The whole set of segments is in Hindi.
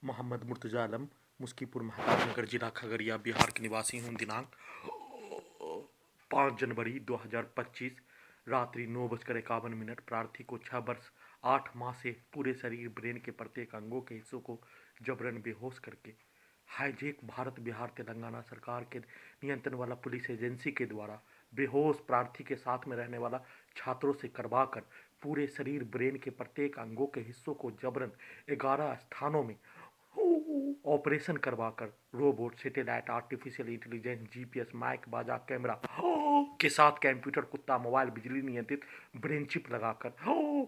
मोहम्मद मुर्तजा आलम, मुस्कीपुर महताबनगर, जिला खगड़िया, बिहार के निवासी हूँ। दिनांक 5 जनवरी 2025 रात्रि 9:51। प्रार्थी को 6 वर्ष 8 माह से पूरे शरीर ब्रेन के प्रत्येक अंगों के हिस्सों को जबरन बेहोश करके हाईजैक भारत बिहार तेलंगाना सरकार के नियंत्रण वाला पुलिस एजेंसी के द्वारा बेहोश प्रार्थी के साथ में रहने वाला छात्रों से करवाकर पूरे शरीर ब्रेन के प्रत्येक अंगों के हिस्सों को जबरन 11 स्थानों में ऑपरेशन करवाकर robot, satellite, artificial intelligence, GPS, mic, बाजा, कैमरा के साथ कंप्यूटर, कुत्ता, मोबाइल, बिजली नियंत्रित ब्रेन चिप लगाकर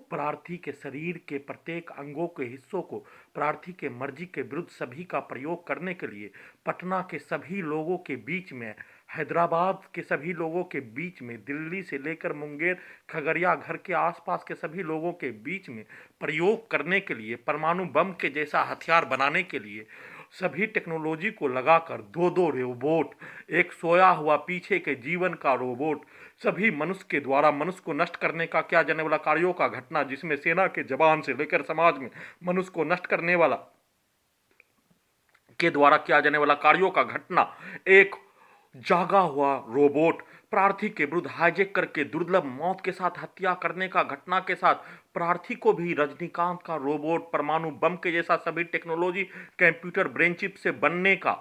प्रार्थी के शरीर के प्रत्येक अंगों के हिस्सों को प्रार्थी के मर्जी के विरुद्ध सभी का प्रयोग करने के लिए पटना के सभी लोगों के बीच में, हैदराबाद के सभी लोगों के बीच में, दिल्ली से लेकर मुंगेर, खगड़िया, घर के आसपास के सभी लोगों के बीच में प्रयोग करने के लिए, परमाणु बम के जैसा हथियार बनाने के लिए सभी टेक्नोलॉजी को लगाकर दो दो रोबोट, एक सोया हुआ पीछे के जीवन का रोबोट, सभी मनुष्य के द्वारा मनुष्य को नष्ट करने का किया जाने वाला कार्यों का घटना, जिसमें सेना के जवान से लेकर समाज में मनुष्य को नष्ट करने वाला के द्वारा किया जाने वाला कार्यों का घटना, एक जागा हुआ रोबोट प्रार्थी के विरुद्ध हाईजैक करके दुर्लभ मौत के साथ हत्या करने का घटना के साथ प्रार्थी को भी रजनीकांत का रोबोट, परमाणु बम के जैसा सभी टेक्नोलॉजी कंप्यूटर ब्रेन चिप से बनने का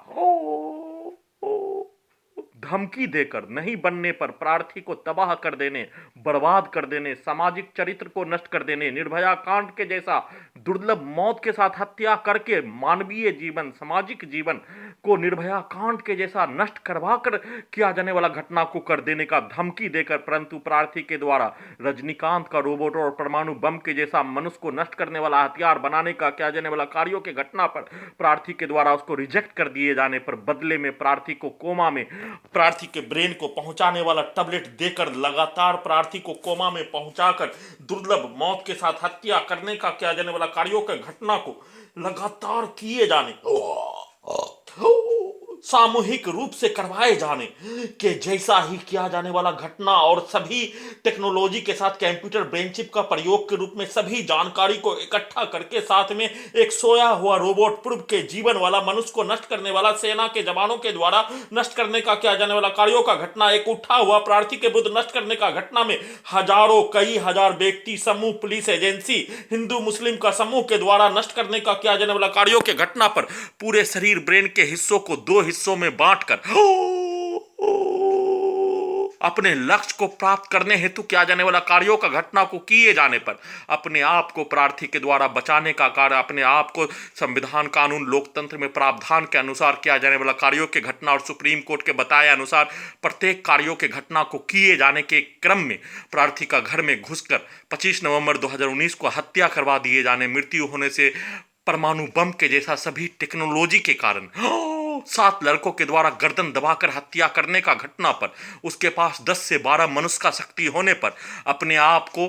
धमकी देकर नहीं बनने पर प्रार्थी को तबाह कर देने, बर्बाद कर देने, सामाजिक चरित्र को नष्ट कर देने, निर्भया कांड के जैसा दुर्लभ मौत के साथ हत्या करके मानवीय जीवन, सामाजिक जीवन को निर्भया कांड के जैसा नष्ट करवा कर किया जाने वाला घटना को कर देने का धमकी देकर, परंतु प्रार्थी के द्वारा रजनीकांत का रोबोट और परमाणु बम के जैसा मनुष्य को नष्ट करने वाला हथियार बनाने का किया जाने वाला कार्यों के घटना पर प्रार्थी के द्वारा उसको रिजेक्ट कर दिए जाने पर बदले में प्रार्थी को कोमा में प्रार्थी के ब्रेन को पहुंचाने वाला टैबलेट देकर लगातार प्रार्थी को कोमा में पहुंचाकर दुर्लभ मौत के साथ हत्या करने का किया जाने वाला कार्यों के घटना को लगातार किए जाने, सामूहिक रूप से करवाए जाने के जैसा ही किया जाने वाला घटना और सभी टेक्नोलॉजी के साथ कंप्यूटर ब्रेन चिप का प्रयोग के रूप में सभी जानकारी को इकट्ठा करके साथ में एक सोया हुआ रोबोट, पूर्व के जीवन वाला, मनुष्य को नष्ट करने वाला, सेना के जवानों के द्वारा नष्ट करने का किया जाने वाला कार्यों का घटना, एक उठा हुआ प्रार्थी के विरुद्ध नष्ट करने का घटना में हजारों, कई हजार व्यक्ति समूह, पुलिस एजेंसी, हिंदू मुस्लिम का समूह के द्वारा नष्ट करने का किया जाने वाला कार्यों के घटना पर पूरे शरीर ब्रेन के हिस्सों को दो हिस्सों में बांटकर अपने लक्ष्य को प्राप्त करने हेतु किया जाने वाला कार्यों का घटना को किए जाने पर अपने आप को प्रार्थी के द्वारा बचाने का कार्य, अपने आप को संविधान, कानून, लोकतंत्र में प्रावधान के अनुसार किया जाने वाला कार्यों के घटना और सुप्रीम कोर्ट के बताए अनुसार प्रत्येक कार्यों के घटना को किए जाने के क्रम में प्रार्थी का घर में घुसकर 25 नवंबर 2019 को हत्या करवा दिए जाने, मृत्यु होने से परमाणु बम के जैसा सभी टेक्नोलॉजी के कारण 7 लड़कों के द्वारा गर्दन दबाकर हत्या करने का घटना पर उसके पास 10 से 12 मनुष्य का शक्ति होने पर अपने आप को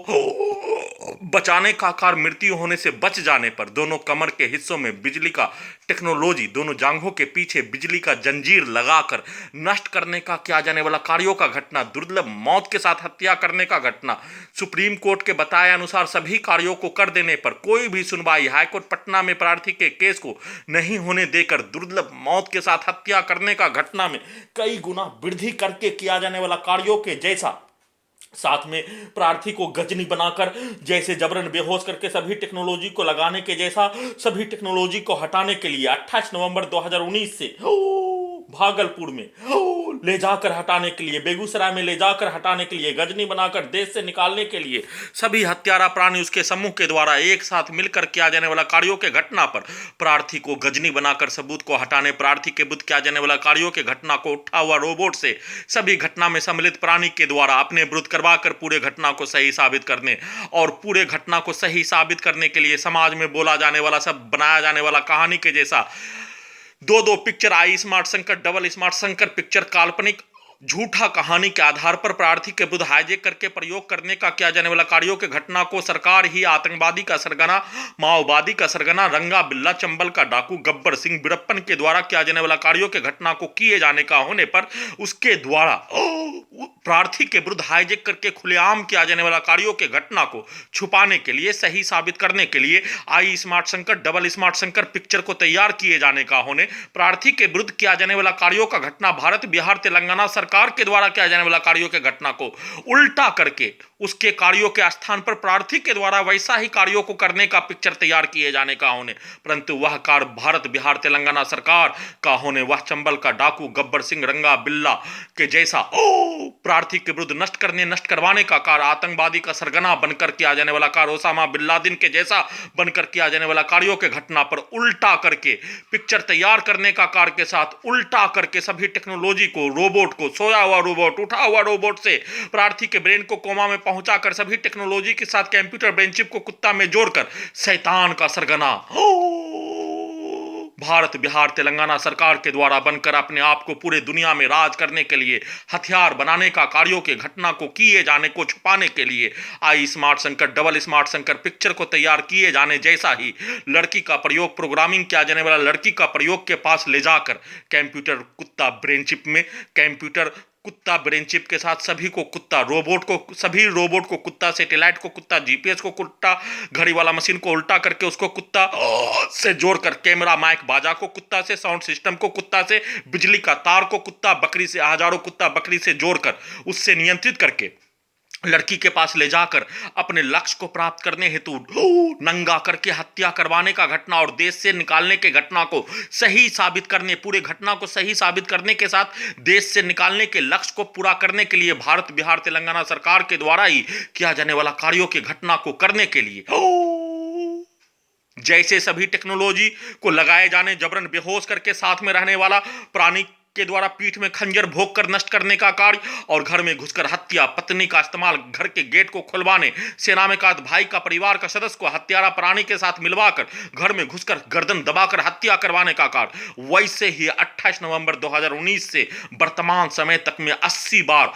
बचाने का कार्य, मृत्यु होने से बच जाने पर दोनों कमर के हिस्सों में बिजली का टेक्नोलॉजी, दोनों जांघों के पीछे बिजली का जंजीर लगाकर नष्ट करने का किया जाने वाला कार्यों का घटना, दुर्लभ मौत के साथ हत्या करने का घटना, सुप्रीम कोर्ट के बताए अनुसार सभी कार्यों को कर देने पर कोई भी सुनवाई हाईकोर्ट पटना में प्रार्थी के केस को नहीं होने देकर दुर्लभ मौत के साथ हत्या करने का घटना में कई गुना वृद्धि करके किया जाने वाला कार्यों के जैसा, साथ में प्रार्थी को गजनी बनाकर जैसे जबरन बेहोश करके सभी टेक्नोलॉजी को लगाने के जैसा सभी टेक्नोलॉजी को हटाने के लिए 28 नवंबर 2019 से भागलपुर में ले जाकर हटाने के लिए, बेगूसराय में ले जाकर हटाने के लिए, गजनी बनाकर देश से निकालने के लिए सभी हत्यारा प्राणी उसके समूह के द्वारा एक साथ मिलकर किया जाने वाला कार्यों के घटना पर प्रार्थी को गजनी बनाकर सबूत को हटाने, प्रार्थी के विरुद्ध किया जाने वाला कार्यों के घटना को उठा हुआ रोबोट से सभी घटना में सम्मिलित प्राणी के द्वारा अपने विरुद्ध करवाकर पूरे घटना को सही साबित करने और पूरे घटना को सही साबित करने के लिए समाज में बोला जाने वाला, सब बनाया जाने वाला कहानी के जैसा दो picture I smart Shankar, double smart Shankar picture काल्पनिक झूठा कहानी के आधार पर प्रार्थी के विरुद्ध हाईजैक करके प्रयोग करने का किया जाने वाला कार्यों के घटना को सरकार ही आतंकवादी का सरगना, माओवादी का सरगना, रंगा बिल्ला, चंबल का डाकू, गब्बर सिंह, वीरप्पन के द्वारा किया जाने वाला कार्यों के घटना को किए जाने का होने पर उसके द्वारा प्रार्थी के विरुद्ध हाईजैक करके खुलेआम किया जाने वाला कार्यों के घटना को छुपाने के लिए, सही साबित करने के लिए I smart Shankar, double smart Shankar picture को तैयार किए जाने का होने, प्रार्थी के विरुद्ध किया जाने वाला कार्यों का घटना भारत, बिहार, तेलंगाना सरकार के द्वारा किया जाने वाला कार्यों के घटना को उल्टा करके उसके कार्यों के स्थान पर प्रार्थी के द्वारा वैसा ही कार्यों को करने का पिक्चर तैयार किए जाने का होने, परंतु वह कार्य भारत, बिहार, तेलंगाना सरकार का होने, वह चंबल का डाकू, गब्बर सिंह, रंगा बिल्ला के जैसा प्रार्थी के विरुद्ध नष्ट करवाने का कार्य, आतंकवादी का सरगना बनकर किया जाने वाला कार्य, ओसामा बिन लादेन के जैसा बनकर किया जाने वाला कार्यों के घटना पर उल्टा करके पिक्चर तैयार करने का कार्य के साथ उल्टा करके सभी टेक्नोलॉजी को, रोबोट को, सोया हुआ रोबोट, उठा हुआ रोबोट से प्रार्थी के ब्रेन को कोमा में पहुंचाकर सभी टेक्नोलॉजी के साथ कंप्यूटर ब्रेन चिप को कुत्ता में जोड़कर शैतान का सरगना भारत, बिहार, तेलंगाना सरकार के द्वारा बनकर अपने आप को पूरे दुनिया में राज करने के लिए हथियार बनाने का कार्यों के घटना को किए जाने को छुपाने के लिए I smart Shankar, double smart Shankar picture को तैयार किए जाने जैसा ही लड़की का प्रयोग, प्रोग्रामिंग किया जाने वाला लड़की का प्रयोग के पास ले जाकर कंप्यूटर कुत्ता ब्रेन चिप में, कंप्यूटर कुत्ता ब्रेन चिप के साथ सभी को कुत्ता, रोबोट को, सभी रोबोट को कुत्ता, सैटेलाइट को कुत्ता, जीपीएस को कुत्ता, घड़ी वाला मशीन को उल्टा करके उसको कुत्ता से जोड़कर, कैमरा, माइक, बाजा को कुत्ता से, साउंड सिस्टम को कुत्ता से, बिजली का तार को कुत्ता, बकरी से, हजारों कुत्ता बकरी से जोड़कर उससे नियंत्रित करके लड़की के पास ले जाकर अपने लक्ष्य को प्राप्त करने हेतु नंगा करके हत्या करवाने का घटना और देश से निकालने के घटना को सही साबित करने, पूरे घटना को सही साबित करने के साथ देश से निकालने के लक्ष्य को पूरा करने के लिए भारत, बिहार, तेलंगाना सरकार के द्वारा ही किया जाने वाला कार्यों की घटना को करने के लिए जैसे सभी टेक्नोलॉजी को लगाए जाने, जबरन बेहोश करके साथ में रहने वाला प्राणी के द्वारा पीठ में खंजर भोंक कर नष्ट करने का कार्य और घर में घुसकर हत्या, पत्नी का इस्तेमाल, घर के गेट को खुलवाने, सेना में काद भाई का परिवार का सदस्य को हत्यारा प्राणी के साथ मिलवाकर घर में घुसकर गर्दन दबाकर हत्या करवाने का कार्य, वैसे ही 28 नवंबर 2019 से वर्तमान समय तक में 80 बार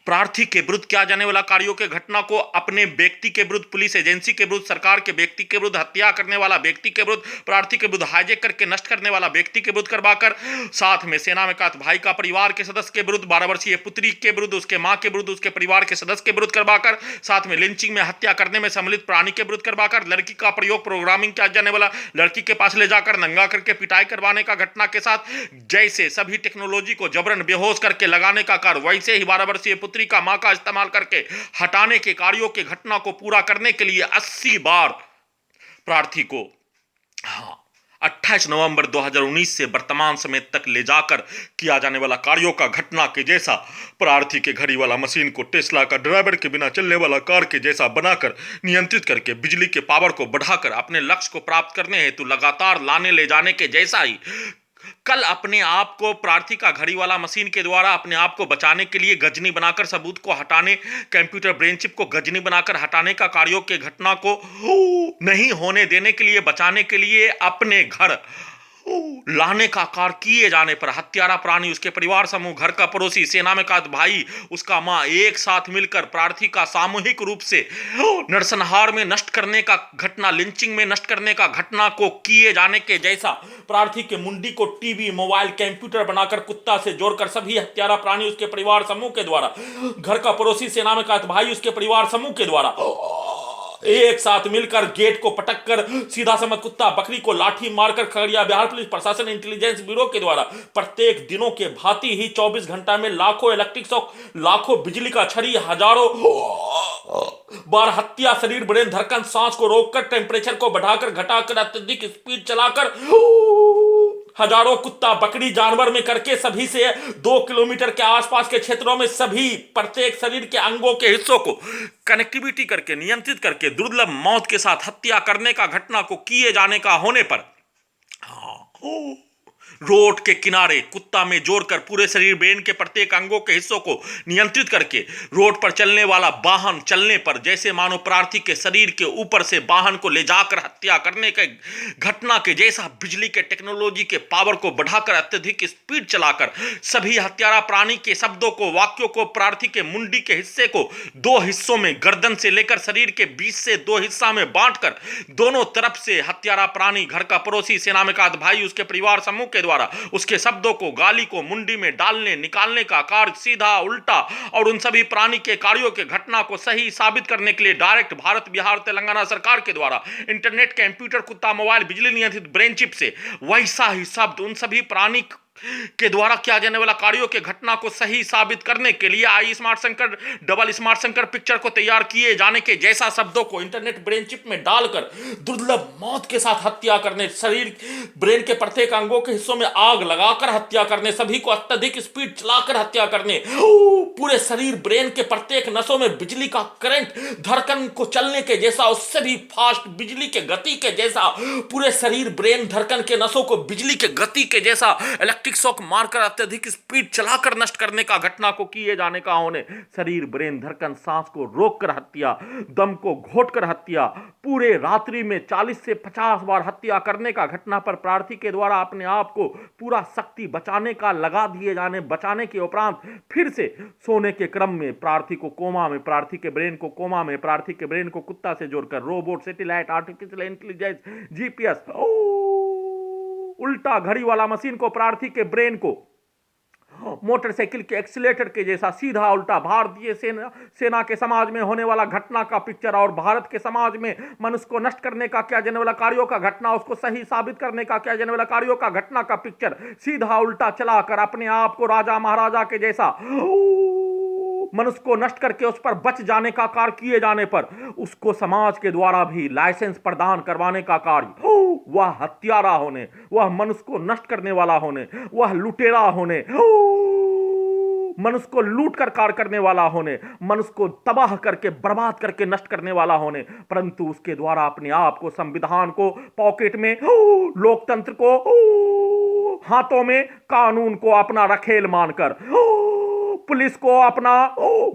प्रार्थी के विरुद्ध किया जाने वाला कार्यों के घटना को अपने व्यक्ति के विरुद्ध, पुलिस एजेंसी के विरुद्ध, सरकार के व्यक्ति के विरुद्ध, हत्या करने वाला व्यक्ति के विरुद्ध, प्रार्थी के विरुद्ध हाईजैक करके नष्ट करने वाला व्यक्ति के विरुद्ध करवाकर, साथ में सेना में कात भाई का परिवार के सदस्य के विरुद्ध, 12 वर्षीय पुत्री के विरुद्ध, उसके मां के विरुद्ध, उसके परिवार के सदस्य के विरुद्ध करवाकर, साथ में लिंचिंग में हत्या करने में सम्मिलित प्राणी के विरुद्ध करवाकर, लड़की का प्रयोग, प्रोग्रामिंग किया जाने वाला लड़की के पास ले जाकर नंगा करके पिटाई करवाने का घटना के साथ जैसे सभी टेक्नोलॉजी को जबरन बेहोश करके लगाने का कार्य, वैसे ही 12 वर्षीय पुत्री का मां का इस्तेमाल करके हटाने के कार्यों के घटना को पूरा करने के लिए 80 बार प्रार्थी को 28 नवंबर 2019 से वर्तमान समय तक ले जाकर किया जाने वाला कार्यों का घटना के जैसा, प्रार्थी के घड़ी वाला मशीन को टेस्ला का ड्राइवर के बिना चलने वाला कार के जैसा बनाकर नियंत्रित करके बिजली के पावर को बढ़ाकर अपने लक्ष्य को प्राप्त करने हेतु लगातार लाने ले जाने के जैसा ही कल अपने आप को प्रार्थी का घड़ी वाला मशीन के द्वारा अपने आप को बचाने के लिए गजनी बनाकर सबूत को हटाने, कंप्यूटर ब्रेन चिप को गजनी बनाकर हटाने का कार्यों के घटना को नहीं होने देने के लिए, बचाने के लिए अपने घर लाने का कार्य किए जाने पर हत्यारा प्राणी, उसके परिवार समूह, घर का पड़ोसी, सेना में का भाई, उसका मां एक साथ मिलकर प्रार्थी का सामूहिक रूप से नरसंहार में नष्ट करने का घटना, लिंचिंग में नष्ट करने का घटना को किए जाने के जैसा, प्रार्थी के मुंडी को टीवी, मोबाइल, कंप्यूटर बनाकर कुत्ता से जोड़कर सभी हत्यारा प्राणी उसके परिवार समूह के द्वारा, घर का पड़ोसी, सेना में का भाई, उसके परिवार समूह के द्वारा एक साथ मिलकर गेट को पटक कर सीधा समझ कुत्ता बकरी को लाठी मारकर खगड़िया बिहार पुलिस प्रशासन इंटेलिजेंस ब्यूरो के द्वारा प्रत्येक दिनों के भांति ही 24 घंटा में लाखों इलेक्ट्रिक शॉक, लाखों बिजली का छड़ी, हजारों बार हत्या, शरीर, ब्रेन, धड़कन, सांस को रोककर, टेम्परेचर को बढ़ाकर, घटाकर, अत्यधिक स्पीड चलाकर हजारों कुत्ता बकरी जानवर में करके सभी से 2 किलोमीटर के आसपास के क्षेत्रों में सभी प्रत्येक शरीर के अंगों के हिस्सों को कनेक्टिविटी करके, नियंत्रित करके दुर्लभ मौत के साथ हत्या करने का घटना को किए जाने का होने पर रोड के किनारे कुत्ता में जोड़कर पूरे शरीर ब्रेन के प्रत्येक अंगों के हिस्सों को नियंत्रित करके रोड पर चलने वाला वाहन चलने पर जैसे मानो प्रार्थी के शरीर के ऊपर से वाहन को ले जाकर हत्या करने के घटना के जैसा बिजली के टेक्नोलॉजी के पावर को बढ़ाकर अत्यधिक स्पीड चलाकर सभी हत्यारा प्राणी के शब्दों को वाक्यों को प्रार्थी के मुंडी के हिस्से को दो हिस्सों में गर्दन से लेकर शरीर के बीच से दो हिस्सा में बांटकर दोनों तरफ से हत्यारा प्राणी घर का पड़ोसी सेना में का भाई उसके परिवार समूह के द्वारा उसके शब्दों को गाली को मुंडी में डालने निकालने का कार्य सीधा उल्टा और उन सभी प्राणी के कार्यों के घटना को सही साबित करने के लिए डायरेक्ट भारत बिहार तेलंगाना सरकार के द्वारा इंटरनेट कंप्यूटर कुत्ता मोबाइल बिजली नियंत्रित ब्रेन चिप से वैसा ही शब्द उन सभी प्राणी के द्वारा किया जाने वाला कार्यों के घटना को सही साबित करने के लिए I smart Shankar double smart Shankar picture को तैयार किए जाने के जैसा शब्दों को इंटरनेट ब्रेन चिप में डालकर दुर्लभ मौत के साथ हत्या करने शरीर ब्रेन के प्रत्येक अंगों के हिस्सों में आग लगाकर हत्या करने सभी को अत्यधिक स्पीड चलाकर हत्या करने पूरे शरीर ब्रेन के प्रत्येक नसों में बिजली का करंट धड़कन को चलने के जैसा उससे भी फास्ट बिजली के गति के जैसा पूरे शरीर ब्रेन धड़कन के नसों को बिजली के गति के जैसा इलेक्ट्रिक शॉक मारकर अत्यधिक स्पीड चलाकर नष्ट करने का घटना को किए जाने का होने शरीर ब्रेन धड़कन सांस को रोककर हत्या दम को घोटकर हत्या पूरे रात्रि में 40 से 50 बार हत्या करने का घटना पर प्रार्थी के द्वारा अपने आप को पूरा शक्ति बचाने का लगा दिए जाने बचाने के उपरांत फिर से सोने के क्रम में प्रार्थी को कोमा में प्रार्थी के ब्रेन को कोमा में प्रार्थी के ब्रेन को कुत्ता से जोड़कर robot satellite artificial intelligence GPS उल्टा घड़ी वाला मशीन को प्रार्थी के ब्रेन को मोटरसाइकिल के एक्सीलेटर के जैसा सीधा उल्टा भारतीय सेना के समाज में होने वाला घटना का पिक्चर और भारत के समाज में मनुष्य को नष्ट करने का किया जाने वाला कार्यों का घटना उसको सही साबित करने का किया जाने वाला कार्यों का घटना का पिक्चर सीधा उल्टा चलाकर अपने आप को राजा महाराजा के जैसा मनुष्य को नष्ट करके उस पर बच जाने का कार्य किए जाने पर उसको समाज के द्वारा भी लाइसेंस प्रदान करवाने का कार्य वह हत्यारा होने वह मनुष्य को नष्ट करने वाला होने वह लुटेरा होने मनुष्य को लूट कर कार्य करने वाला होने मनुष्य को तबाह करके बर्बाद करके नष्ट करने वाला होने परंतु उसके द्वारा अपने आप को संविधान को पॉकेट में लोकतंत्र को हाथों में कानून को अपना रखेल मानकर पुलिस को अपना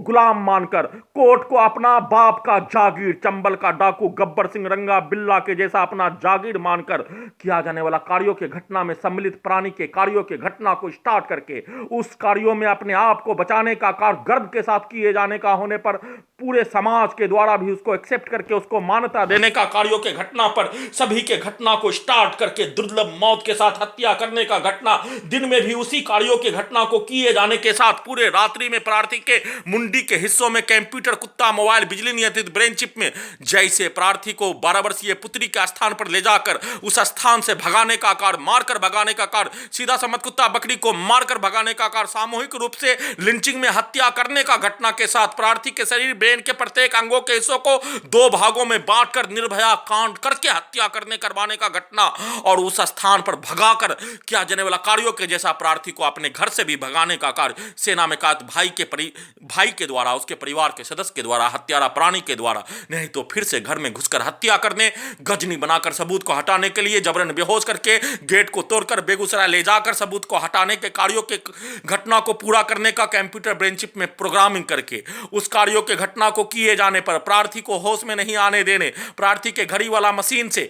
गुलाम मानकर कोर्ट को अपना बाप का जागीर चंबल का डाकू गब्बर सिंह रंगा बिल्ला के जैसा अपना जागीर मानकर किया जाने वाला कार्यों के घटना में सम्मिलित प्राणी के कार्यों के घटना को स्टार्ट करके उस कार्यों में अपने आप को बचाने का कार्य गर्व के साथ किए जाने का होने पर पूरे समाज के द्वारा भी उसको एक्सेप्ट करके उसको मान्यता देने का कार्यों के घटना पर सभी के घटना को स्टार्ट करके दुर्लभ मौत के साथ हत्या करने का घटना दिन में भी उसी कार्यों के घटना को किए जाने के साथ पूरे रात्रि में प्रार्थी के मुंडी के हिस्सों में कंप्यूटर कुत्ता मोबाइल बिजली नियंत्रित ब्रेन चिप में जैसे प्रार्थी को 12 वर्षीय पुत्री के स्थान पर ले जाकर उस स्थान से भगाने का कार्य मारकर भगाने का कार्य सीधा समझ कुत्ता बकरी को मारकर भगाने का कार्य सामूहिक रूप से लिंचिंग में हत्या करने का घटना के साथ प्रार्थी के शरीर ब्रेन के प्रत्येक अंगों के हिस्सों को 2 भागों में बांटकर निर्भया कांड करके हत्या करवाने का घटना और उस स्थान पर भगाकर किया जाने वाला कार्यों के जैसा प्रार्थी को अपने घर से भी भगाने का कार्य सेना में भाई के द्वारा उसके परिवार के सदस्य के द्वारा हत्यारा प्राणी के द्वारा नहीं तो फिर से घर में घुसकर हत्या करने गजनी बनाकर सबूत को हटाने के लिए जबरन बेहोश करके गेट को तोड़कर बेगूसराय ले जाकर सबूत को हटाने के कार्यों के घटना को पूरा करने का कंप्यूटर ब्रेन चिप में प्रोग्रामिंग करके उस कार्यों के घटना को किए जाने पर प्रार्थी को होश में नहीं आने देने प्रार्थी के घड़ी वाला मशीन से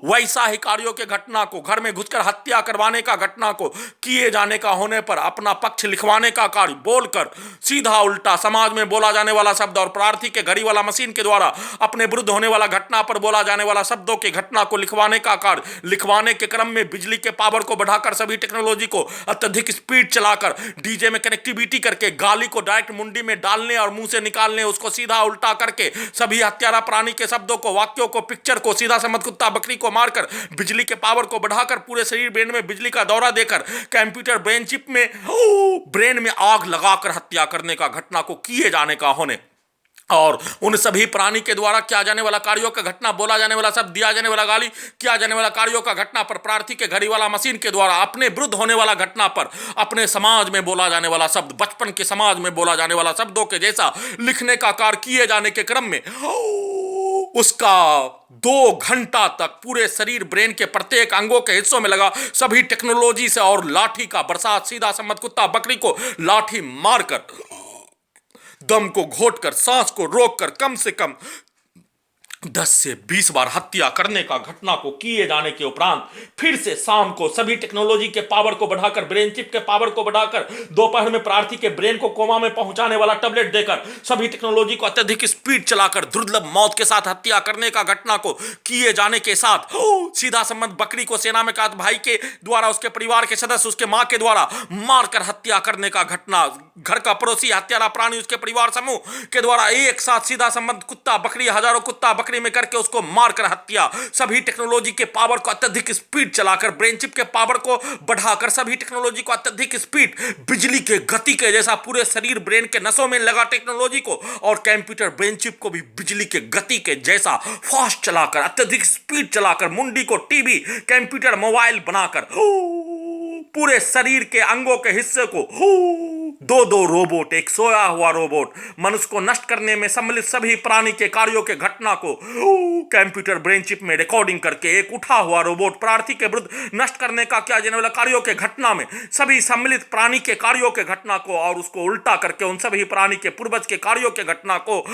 वैसा ही कार्यों के घटना को घर में घुसकर हत्या करवाने का घटना को किए जाने का होने पर अपना पक्ष लिखवाने का कार्य बोलकर सीधा उल्टा समाज में बोला जाने वाला शब्द और प्रार्थी के घड़ी वाला मशीन के द्वारा अपने विरुद्ध होने वाला घटना पर बोला जाने वाला शब्दों के घटना को लिखवाने का कार्य लिखवाने के क्रम में बिजली के पावर को बढ़ाकर सभी टेक्नोलॉजी को अत्यधिक स्पीड चलाकर डीजे में कनेक्टिविटी करके गाली को डायरेक्ट मुंडी में डालने और मुंह से निकालने उसको सीधा उल्टा करके सभी हत्यारा प्राणी के शब्दों को वाक्यों को पिक्चर को सीधा समझ कुत्ता बकरी को मारकर बिजली के पावर को बढ़ाकर पूरे शरीर ब्रेन में बिजली का दौरा देकर कंप्यूटर ब्रेन चिप में ब्रेन में आग लगाकर हत्या करने का घटना को किए जाने का होने और उन सभी प्राणी के द्वारा किया जाने वाला कार्यों का घटना बोला जाने वाला शब्द दिया जाने वाला गाली किया जाने वाला कार्यों का घटना पर प्रार्थी के घड़ी वाला मशीन के द्वारा अपने विरुद्ध होने वाला घटना पर अपने समाज में बोला जाने वाला शब्द बचपन के समाज में बोला जाने वाला शब्दों के जैसा लिखने का कार्य किए जाने के क्रम में उसका 2 घंटा तक पूरे शरीर ब्रेन के प्रत्येक अंगों के हिस्सों में लगा सभी टेक्नोलॉजी से और लाठी का बरसात, सीधा सम्मत कुत्ता बकरी को लाठी मारकर, दम को घोटकर, सांस को रोककर कम से कम 10 से 20 बार हत्या करने का घटना को किए जाने के उपरांत फिर से शाम को सभी टेक्नोलॉजी के पावर को बढ़ाकर, ब्रेन चिप के पावर को बढ़ाकर, दोपहर में प्रार्थी के ब्रेन को कोमा में पहुंचाने वाला टैबलेट देकर, सभी टेक्नोलॉजी को अत्यधिक स्पीड चलाकर दुर्लभ मौत के साथ हत्या करने का घटना को किए जाने के साथ सीधा संबंध बकरी को सेना में कात भाई के द्वारा, उसके परिवार के सदस्य, उसके मां के द्वारा मारकर हत्या करने का घटना, घर का पड़ोसी हत्यारा प्राणी उसके परिवार समूह के द्वारा एक साथ सीधा संबंध कुत्ता बकरी, हजारों कुत्ता बकरी में करके उसको मारकर हत्या, सभी टेक्नोलॉजी के पावर को अत्यधिक स्पीड चलाकर, ब्रेन चिप के पावर को बढ़ाकर, सभी टेक्नोलॉजी को अत्यधिक स्पीड, बिजली के गति के जैसा पूरे शरीर ब्रेन के नसों में लगा टेक्नोलॉजी को, और कंप्यूटर ब्रेन चिप को भी बिजली के गति के जैसा फास्ट चलाकर, अत्यधिक स्पीड चलाकर, मुंडी को टीवी, कंप्यूटर, मोबाइल बनाकर पूरे शरीर के अंगों के हिस्से को दो रोबोट, एक सोया हुआ रोबोट, मनुष्य को नष्ट करने में सम्मिलित सभी प्राणी के कार्यों के घटना को कंप्यूटर ब्रेन चिप में रिकॉर्डिंग करके, एक उठा हुआ रोबोट प्रार्थी के विरुद्ध नष्ट करने का किया जाने वाला कार्यों के घटना में सभी सम्मिलित प्राणी के कार्यों के घटना को और उसको उल्टा करके उन सभी प्राणी के पूर्वज के कार्यों के घटना को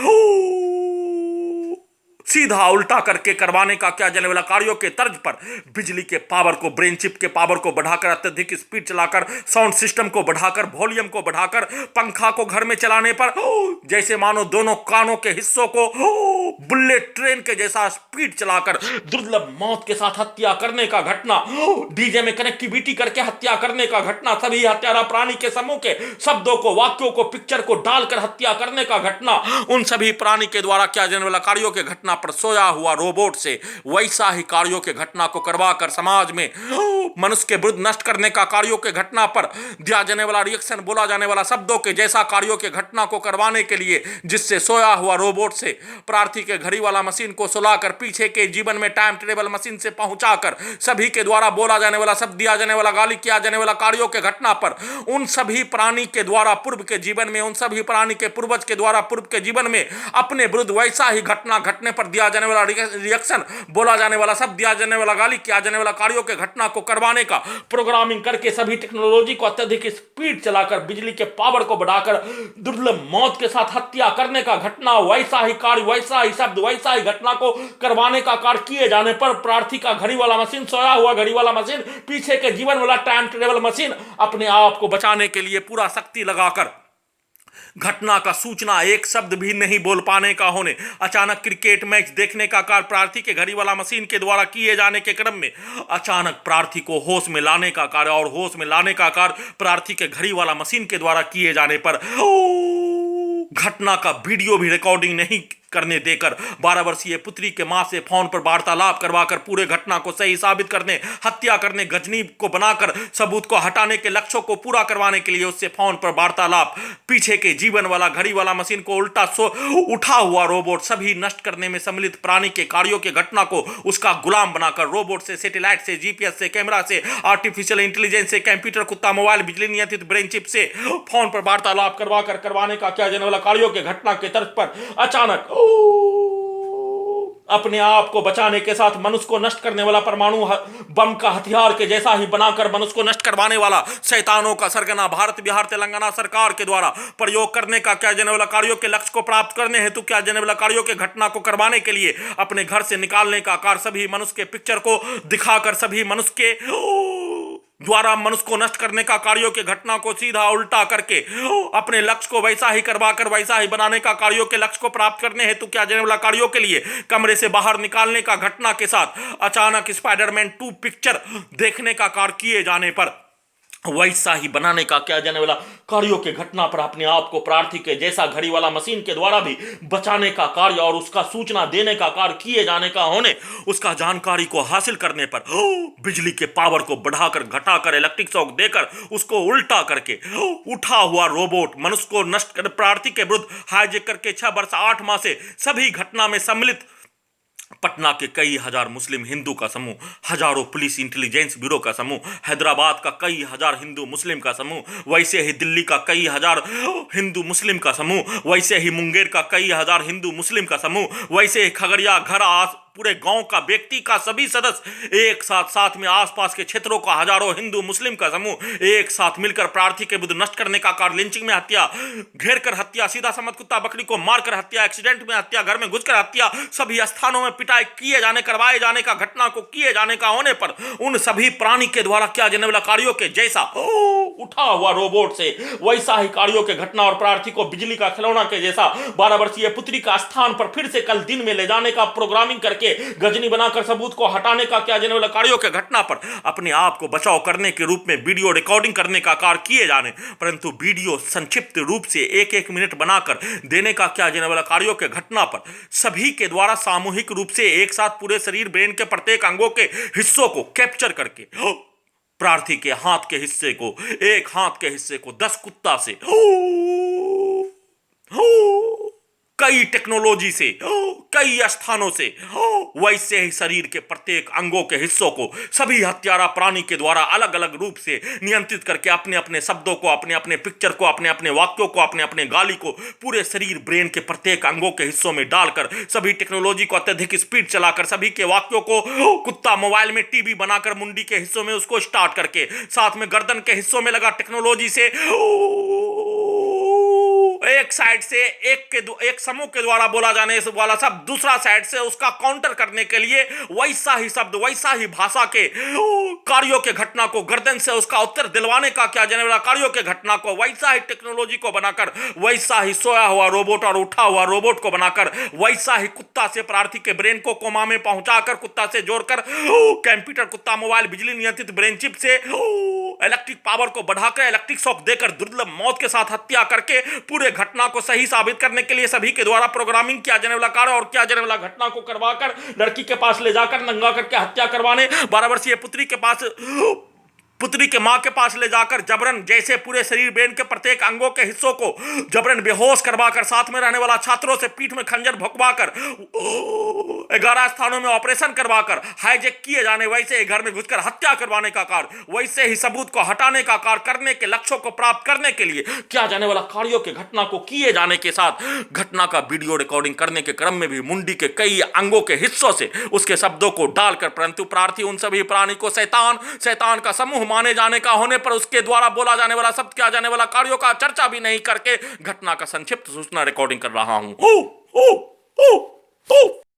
सीधा उल्टा करके करवाने का क्या जाने वाला कार्यों के तर्ज पर बिजली के पावर को, ब्रेन चिप के पावर को बढ़ाकर, अत्यधिक स्पीड चलाकर, साउंड सिस्टम को बढ़ाकर, वॉल्यूम को बढ़ाकर, पंखा को घर में चलाने पर जैसे मानो दोनों कानों के हिस्सों को बुलेट ट्रेन के जैसा स्पीड चलाकर दुर्लभ मौत के साथ हत्या करने का घटना, डीजे में कनेक्टिविटी करके हत्या करने का घटना, सभी हत्यारा प्राणी के समूह के शब्दों को, वाक्यों को, पिक्चर को डालकर हत्या करने का घटना, उन सभी प्राणी के द्वारा किया जाने वाला कार्यों के घटना पर सोया हुआ रोबोट से वैसा ही कार्यों के घटना को करवाकर समाज में मनुष्य के विरुद्ध नष्ट करने का कार्यों के घटना पर दिया जाने वाला रिएक्शन, बोला जाने वाला शब्दों के जैसा कार्यों के घटना को करवाने के लिए, जिससे सोया हुआ रोबोट से प्रार्थी के घड़ी वाला मशीन को सुलाकर पीछे के जीवन में टाइम ट्रेवल मशीन से पहुंचाकर सभी के द्वारा बोला जाने वाला शब्द, दिया जाने वाला गाली, किया जाने वाला कार्यों के घटना पर उन सभी प्राणी के द्वारा पूर्व के जीवन में, उन सभी प्राणी के पूर्वज के द्वारा पूर्व के जीवन में अपने विरुद्ध वैसा ही घटना घटने पर दिया जाने वाला रिएक्शन, बोला जाने वाला शब्द, दिया जाने वाला गाली, किया जाने वाला कार्यों के घटना को करवाने का प्रोग्रामिंग करके सभी टेक्नोलॉजी को अत्यधिक स्पीड चलाकर, बिजली के पावर को बढ़ाकर दुर्लभ मौत के साथ हत्या करने का घटना, वैसा ही कार्य, वैसा ही शब्द, वैसा ही घटना को करवाने का कार्य किए जाने पर प्रार्थी का घड़ी वाला मशीन, सोया हुआ घड़ी वाला मशीन, पीछे के जीवन वाला टाइम ट्रेवल मशीन अपने आप को बचाने के लिए पूरा शक्ति लगाकर घटना का सूचना एक शब्द भी नहीं बोल पाने का होने, अचानक क्रिकेट मैच देखने का कार्य प्रार्थी के घड़ी वाला मशीन के द्वारा किए जाने के क्रम में अचानक प्रार्थी को होश में लाने का कार्य और होश में लाने का कार्य प्रार्थी के घड़ी वाला मशीन के द्वारा किए जाने पर घटना का वीडियो भी रिकॉर्डिंग नहीं करने देकर 12 वर्षीय पुत्री के मां से फोन पर वार्तालाप करवाकर पूरे घटना को सही साबित करने, हत्या करने, गजनी को बनाकर सबूत को हटाने के लक्ष्यों को पूरा करवाने के लिए उससे फोन पर वार्तालाप, पीछे के जीवन वाला घड़ी वाला मशीन को उल्टा उठा हुआ रोबोट, सभी नष्ट करने में सम्मिलित प्राणी के कार्यों के घटना को उसका गुलाम बनाकर रोबोट से, सैटेलाइट से, जीपीएस से, कैमरा से, आर्टिफिशियल इंटेलिजेंस से, कंप्यूटर, कुत्ता, मोबाइल, बिजली नियंत्रित ब्रेन चिप से फोन पर वार्तालाप करवाकर करवाने का क्या जाने वाला कार्यों के घटना के तर्ज पर अचानक अपने आप को बचाने के साथ मनुष्य को नष्ट करने वाला परमाणु बम का हथियार के जैसा ही बनाकर मनुष्य को नष्ट करवाने वाला शैतानों का सरगना भारत, बिहार, तेलंगाना सरकार के द्वारा प्रयोग करने का क्या जाने वाला कार्यों के लक्ष्य को प्राप्त करने हेतु क्या जाने वाला कार्यों के घटना को करवाने के लिए अपने घर से निकालने का कार्य सभी मनुष्य के पिक्चर को दिखाकर सभी मनुष्य के द्वारा मनुष्य को नष्ट करने का कार्यों के घटना को सीधा उल्टा करके अपने लक्ष्य को वैसा ही करवाकर वैसा ही बनाने का कार्यों के लक्ष्य को प्राप्त करने हेतु क्या जाने वाला कार्यों के लिए कमरे से बाहर निकालने का घटना के साथ अचानक स्पाइडरमैन 2 पिक्चर देखने का कार्य किए जाने पर वैसा ही बनाने का क्या जाने वाला कार्यों के घटना पर अपने आप को प्रार्थी के जैसा घड़ी वाला मशीन के द्वारा भी बचाने का कार्य और उसका सूचना देने का कार्य किए जाने का होने, उसका जानकारी को हासिल करने पर बिजली के पावर को बढ़ाकर, घटाकर, इलेक्ट्रिक शॉक देकर उसको उल्टा करके उठा हुआ रोबोट मनुष्य को नष्ट कर प्रार्थी के विरुद्ध हाईजैक करके 6 वर्ष 8 माह से सभी घटना में सम्मिलित पटना के कई हजार मुस्लिम हिंदू का समूह, हजारों पुलिस इंटेलिजेंस ब्यूरो का समूह, हैदराबाद का कई हजार हिंदू मुस्लिम का समूह, वैसे ही दिल्ली का कई हजार हिंदू मुस्लिम का समूह, वैसे ही मुंगेर का कई हजार हिंदू मुस्लिम का समूह, वैसे ही खगड़िया घर आस पूरे गांव का व्यक्ति का सभी सदस्य एक साथ साथ में आसपास के क्षेत्रों का हजारों हिंदू मुस्लिम का समूह एक साथ मिलकर प्रार्थी के बुद्ध नष्ट करने का कार्य, लिंचिंग में हत्या, घेर कर हत्या, सीधा समझ कुत्ता बकरी को मारकर हत्या, एक्सीडेंट में हत्या, घर में घुसकर हत्या, सभी स्थानों में पिटाई किए जाने करवाए जाने का, घटना को किए जाने का होने पर उन सभी प्राणी के द्वारा किया जाने वाला कार्यों के जैसा उठा हुआ रोबोट से वैसा ही कार्यों के घटना और प्रार्थी को बिजली का खिलौना के जैसा 12 वर्षीय पुत्री का स्थान पर फिर से कल दिन में ले जाने का प्रोग्रामिंग करके गजनी बनाकर सबूत को हटाने का किया जाने वाला कार्यों के घटना पर अपने आप को बचाव करने के रूप में वीडियो रिकॉर्डिंग करने का कार्य किए जाने, परंतु वीडियो संक्षिप्त रूप से एक एक मिनट बनाकर देने का किया जाने वाला कार्यों के घटना पर सभी के द्वारा सामूहिक रूप से एक साथ पूरे शरीर ब्रेन के प्रत्येक अंगों के हिस्सों को कैप्चर करके प्रार्थी के हाथ के हिस्से को, एक हाथ के हिस्से को 10 कुत्ता से कई टेक्नोलॉजी से कई स्थानों से वैसे ही शरीर के प्रत्येक अंगों के हिस्सों को सभी हत्यारा प्राणी के द्वारा अलग अलग रूप से नियंत्रित करके अपने अपने शब्दों को, अपने अपने पिक्चर को, अपने अपने वाक्यों को, अपने अपने गाली को पूरे शरीर ब्रेन के प्रत्येक अंगों के हिस्सों में डालकर सभी टेक्नोलॉजी को अत्यधिक स्पीड चलाकर सभी के वाक्यों को कुत्ता मोबाइल में टीवी बनाकर मुंडी के हिस्सों में उसको स्टार्ट करके साथ में गर्दन के हिस्सों में लगा टेक्नोलॉजी से एक साइड से एक समूह के द्वारा बोला जाने वाला शब्द दूसरा साइड से उसका काउंटर करने के लिए वैसा ही शब्द वैसा ही भाषा के कार्यों के घटना को गर्दन से उसका उत्तर दिलवाने का क्या जाने वाला कार्यों के घटना को वैसा ही टेक्नोलॉजी को बनाकर वैसा ही सोया हुआ रोबोट और उठा हुआ रोबोट को बनाकर वैसा ही कुत्ता से प्रार्थी के ब्रेन को कोमा में पहुंचाकर कुत्ता से जोड़कर कंप्यूटर कुत्ता मोबाइल बिजली नियंत्रित ब्रेन चिप से इलेक्ट्रिक पावर को बढ़ाकर इलेक्ट्रिक शॉक देकर दुर्लभ मौत के साथ हत्या करके पूरे घटना को सही साबित करने के लिए सभी के द्वारा प्रोग्रामिंग किया जाने वाला कार्य और किया जाने वाला घटना को करवाकर लड़की के पास ले जाकर नंगा करके हत्या करवाने 12 वर्षीय पुत्री के मां के पास ले जाकर जबरन जैसे पूरे शरीर ब्रेन के प्रत्येक अंगों के हिस्सों को जबरन बेहोश करवाकर साथ में रहने वाला छात्रों से पीठ में खंजर भुकवाकर 11 स्थानों में ऑपरेशन करवाकर हाईजेक किए जाने वैसे ही घर में घुसकर हत्या करवाने का कार्य वैसे ही सबूत को हटाने का कार्य करने के लक्ष्यों को प्राप्त करने के लिए किया जाने वाला कार्यों के घटना को किए जाने के साथ घटना का वीडियो रिकॉर्डिंग करने के क्रम में भी मुंडी के कई अंगों के हिस्सों से उसके शब्दों को डालकर परंतु प्रार्थी उन सभी प्राणी को शैतान का समूह माने जाने का होने पर उसके द्वारा बोला जाने वाला शब्द किया जाने वाला कार्यों का चर्चा भी नहीं करके घटना का संक्षिप्त सूचना रिकॉर्डिंग कर रहा हूं।